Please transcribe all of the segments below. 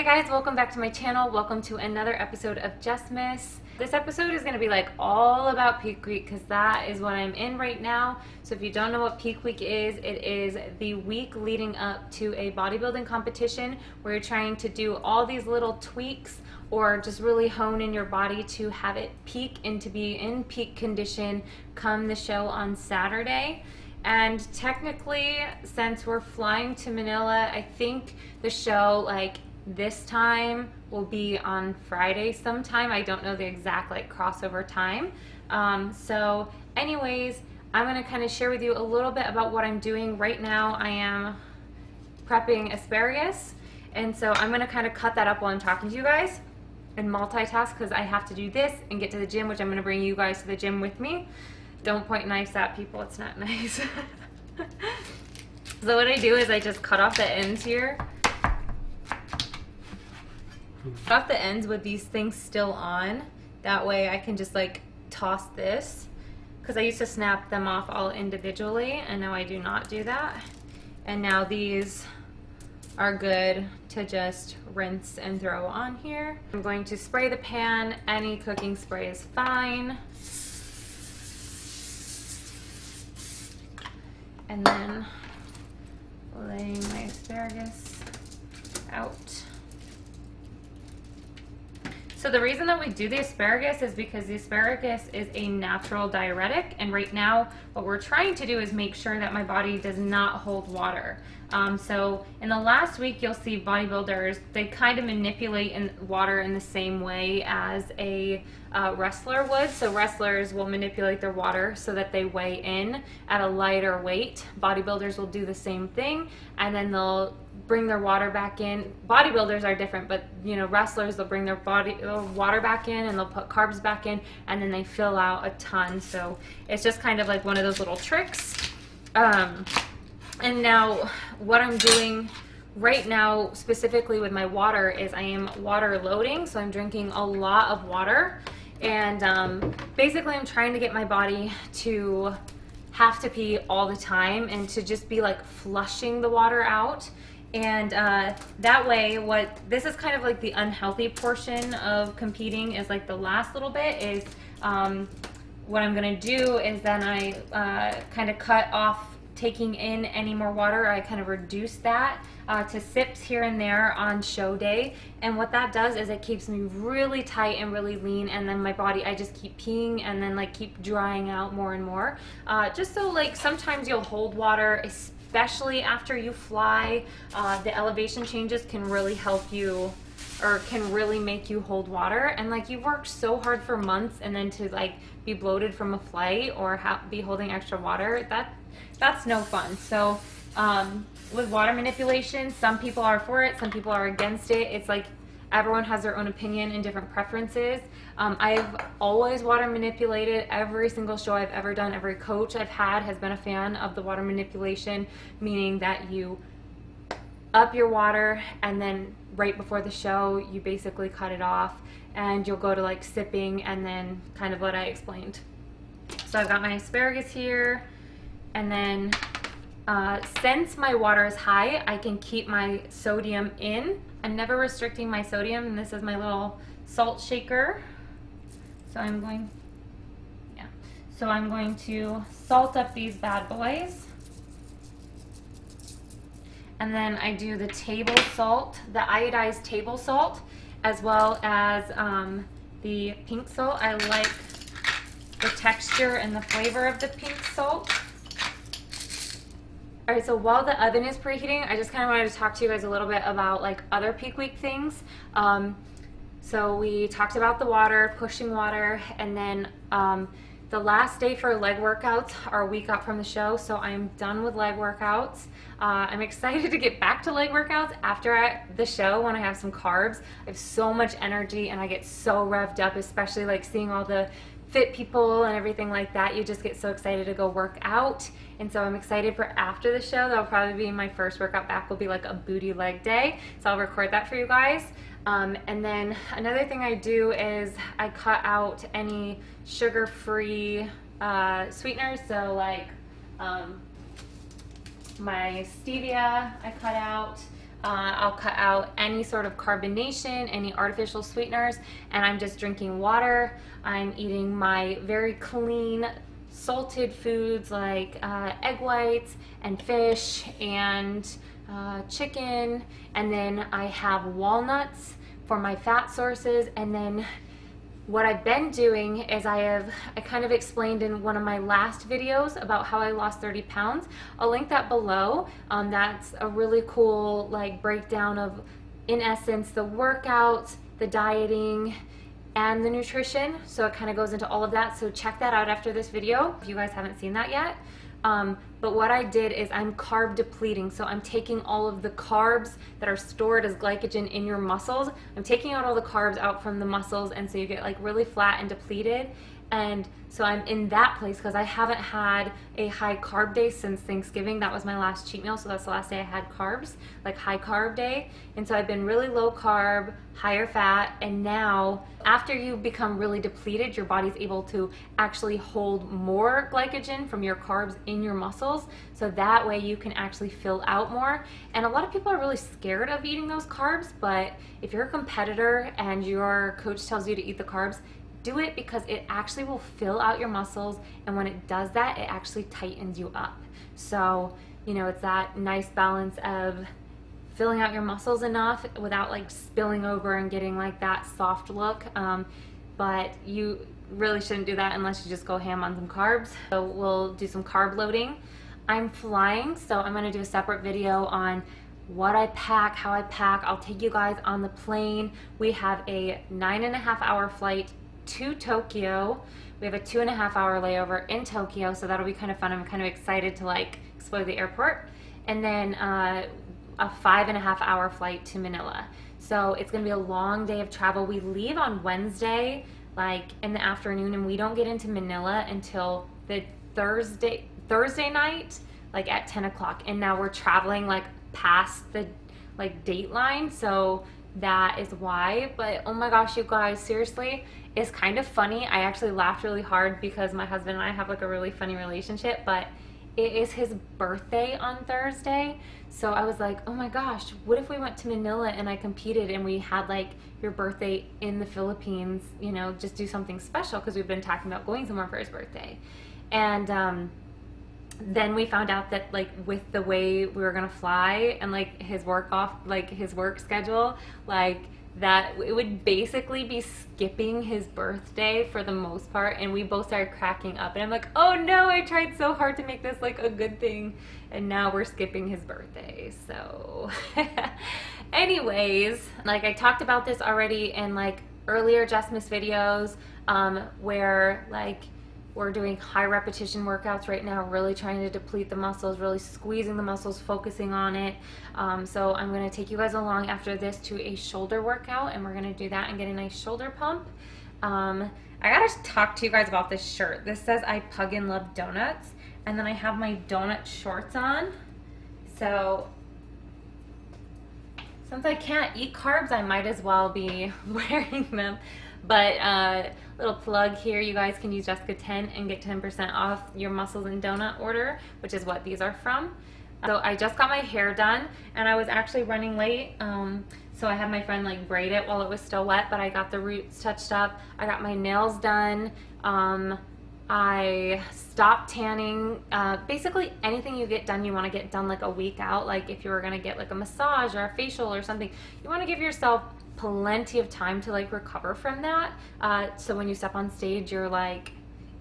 Hey guys, welcome back to my channel. Welcome to another episode of Jessmas. This episode is going to be like all about Peak Week because that is what I'm in right now. So if you don't know what Peak Week is, it is the week leading up to a bodybuilding competition where you're trying to do all these little tweaks or just really hone in your body to have it peak and to be in peak condition come the show on Saturday. And technically, since we're flying to Manila, I think the show this time will be on Friday sometime. I don't know the exact crossover time. So anyways, I'm going to kind of share with you a little bit about what I'm doing right now. I am prepping asparagus, and so I'm going to kind of cut that up while I'm talking to you guys and multitask because I have to do this and get to the gym, which I'm going to bring you guys to the gym with me. Don't point knives at people, it's not nice. So what I do is I just cut off the ends here. Cut off the ends with these things still on. That way I can just toss this, because I used to snap them off all individually and now I do not do that. And now these are good to just rinse and throw on here. I'm going to spray the pan. Any cooking spray is fine. And then lay my asparagus out. So the reason that we do the asparagus is because the asparagus is a natural diuretic, and right now what we're trying to do is make sure that my body does not hold water. So in the last week you'll see bodybuilders, they kind of manipulate water in the same way as a wrestler would. So wrestlers will manipulate their water so that they weigh in at a lighter weight. Bodybuilders will do the same thing, and then they'll bring their water back in. Bodybuilders are different, but wrestlers, they'll bring their water back in and they'll put carbs back in, and then they fill out a ton. So it's just kind of like one of those little tricks. And now what I'm doing right now specifically with my water is I am water loading. So I'm drinking a lot of water, and basically I'm trying to get my body to have to pee all the time and to just be flushing the water out. And that way, this is kind of like the unhealthy portion of competing, is the last little bit is what I'm gonna do is then I kind of cut off taking in any more water. I kind of reduce that to sips here and there on show day, and what that does is it keeps me really tight and really lean, and then my body, I just keep peeing and then keep drying out more and more, just so sometimes you'll hold water, especially after you fly. The elevation changes can really help you, or can really make you hold water, and you've worked so hard for months and then to be bloated from a flight or be holding extra water, that's no fun. So with water manipulation, some people are for it, some people are against it. It's everyone has their own opinion and different preferences. I've always water manipulated. Every single show I've ever done, every coach I've had has been a fan of the water manipulation, meaning that you up your water and then right before the show you basically cut it off and you'll go to sipping, and then kind of what I explained. So I've got my asparagus here, and then since my water is high, I can keep my sodium in. I'm never restricting my sodium, and this is my little salt shaker. So I'm going to salt up these bad boys. And then I do the table salt, the iodized table salt, as well as the pink salt. I like the texture and the flavor of the pink salt. All right, so while the oven is preheating, I just kind of wanted to talk to you guys a little bit about other Peak Week things. So we talked about the water, pushing water, and then the last day for leg workouts are a week out from the show, so I'm done with leg workouts. I'm excited to get back to leg workouts after the show when I have some carbs. I have so much energy and I get so revved up, especially seeing all the fit people and everything like that. You just get so excited to go work out, and so I'm excited for after the show. That'll probably be my first workout back, will be a booty leg day, so I'll record that for you guys. And then another thing I do is I cut out any sugar-free sweeteners, so my stevia I cut out, I'll cut out any sort of carbonation, any artificial sweeteners, and I'm just drinking water. I'm eating my very clean salted foods like egg whites and fish and chicken, and then I have walnuts for my fat sources. And then what I've been doing is I kind of explained in one of my last videos about how I lost 30 pounds. I'll link that below. That's a really cool like breakdown of, in essence, the workouts, the dieting, and the nutrition. So it kind of goes into all of that. So check that out after this video if you guys haven't seen that yet. But what I did is I'm carb depleting. So I'm taking all of the carbs that are stored as glycogen in your muscles. I'm taking out all the carbs out from the muscles, and so you get like really flat and depleted. And so I'm in that place because I haven't had a high carb day since Thanksgiving. That was my last cheat meal, so that's the last day I had carbs, like high carb day. And so I've been really low carb, higher fat, and now after you become really depleted, your body's able to actually hold more glycogen from your carbs in your muscles, so that way you can actually fill out more. And a lot of people are really scared of eating those carbs, but if you're a competitor and your coach tells you to eat the carbs, do it, because it actually will fill out your muscles, and when it does that, it actually tightens you up. So, you know, it's that nice balance of filling out your muscles enough without like spilling over and getting like that soft look. But you really shouldn't do that unless you just go ham on some carbs. So we'll do some carb loading. I'm flying, so I'm gonna do a separate video on what I pack, how I pack. I'll take you guys on the plane. We have a 9.5-hour flight to Tokyo. We have a 2.5-hour layover in Tokyo, so that'll be kind of fun. I'm kind of excited to like explore the airport. And then a 5.5-hour flight to Manila. So it's gonna be a long day of travel. We leave on Wednesday, like in the afternoon, and we don't get into Manila until the Thursday night, like at 10 o'clock. And now we're traveling like past the like date line, so that is why. But oh my gosh, you guys, seriously, it's kind of funny. I actually laughed really hard because my husband and I have like a really funny relationship, but it is his birthday on Thursday. So I was like, oh my gosh, what if we went to Manila and I competed and we had like your birthday in the Philippines, you know, just do something special, because we've been talking about going somewhere for his birthday. And then we found out that like with the way we were gonna fly and like his work schedule, like that it would basically be skipping his birthday for the most part. And we both started cracking up, and I'm like, oh no, I tried so hard to make this like a good thing, and now we're skipping his birthday. So anyways, like I talked about this already in like earlier Jessmas videos, where like we're doing high repetition workouts right now, really trying to deplete the muscles, really squeezing the muscles, focusing on it. So I'm gonna take you guys along after this to a shoulder workout, and we're gonna do that and get a nice shoulder pump. I gotta talk to you guys about this shirt. This says I pug and love donuts, and then I have my donut shorts on. So since I can't eat carbs, I might as well be wearing them. But little plug here, you guys can use Jessica 10 and get 10% off your muscles and donut order, which is what these are from. So I just got my hair done, and I was actually running late, so I had my friend like braid it while it was still wet, but I got the roots touched up. I got my nails done. I stopped tanning. Basically anything you get done, you want to get done like a week out. Like if you were going to get like a massage or a facial or something, you want to give yourself plenty of time to like recover from that, so when you step on stage you're like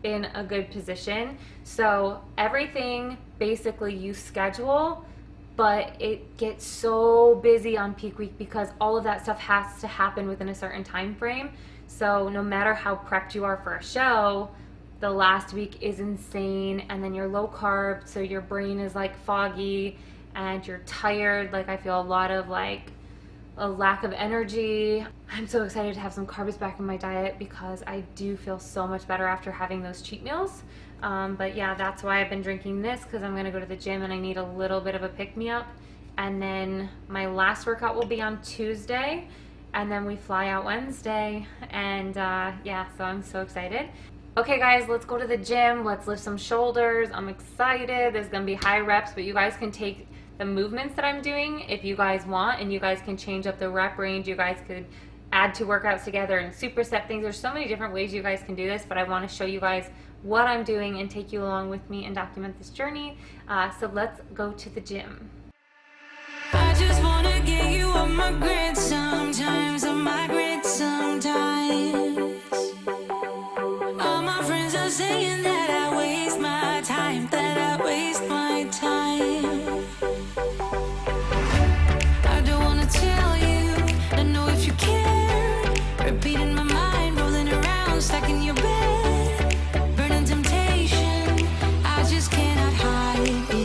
in a good position. So everything basically you schedule, but it gets so busy on peak week because all of that stuff has to happen within a certain time frame. So no matter how prepped you are for a show, the last week is insane, and then you're low carb, so your brain is like foggy and you're tired. Like I feel a lot of like a lack of energy. I'm so excited to have some carbs back in my diet because I do feel so much better after having those cheat meals. But yeah, that's why I've been drinking this, because I'm gonna go to the gym and I need a little bit of a pick-me-up. And then my last workout will be on Tuesday, and then we fly out Wednesday. And yeah, so I'm so excited. Okay guys, let's go to the gym. Let's lift some shoulders. I'm excited. There's gonna be high reps, but you guys can take the movements that I'm doing if you guys want, and you guys can change up the rep range. You guys could add two workouts together and superset things. There's so many different ways you guys can do this, but I want to show you guys what I'm doing and take you along with me and document this journey. So let's go to the gym. I just want to get you on my grid sometimes, on my grid sometimes. All my friends are saying that I waste my time, that I waste my time. I don't want to tell you, I know if you care. Repeating my mind, rolling around, stuck in your bed. Burning temptation, I just cannot hide it.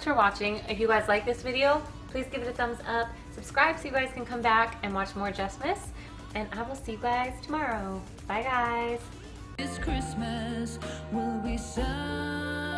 For watching. If you guys like this video, please give it a thumbs up, subscribe so you guys can come back and watch more Jessmas, and I will see you guys tomorrow. Bye guys. This Christmas will be sun.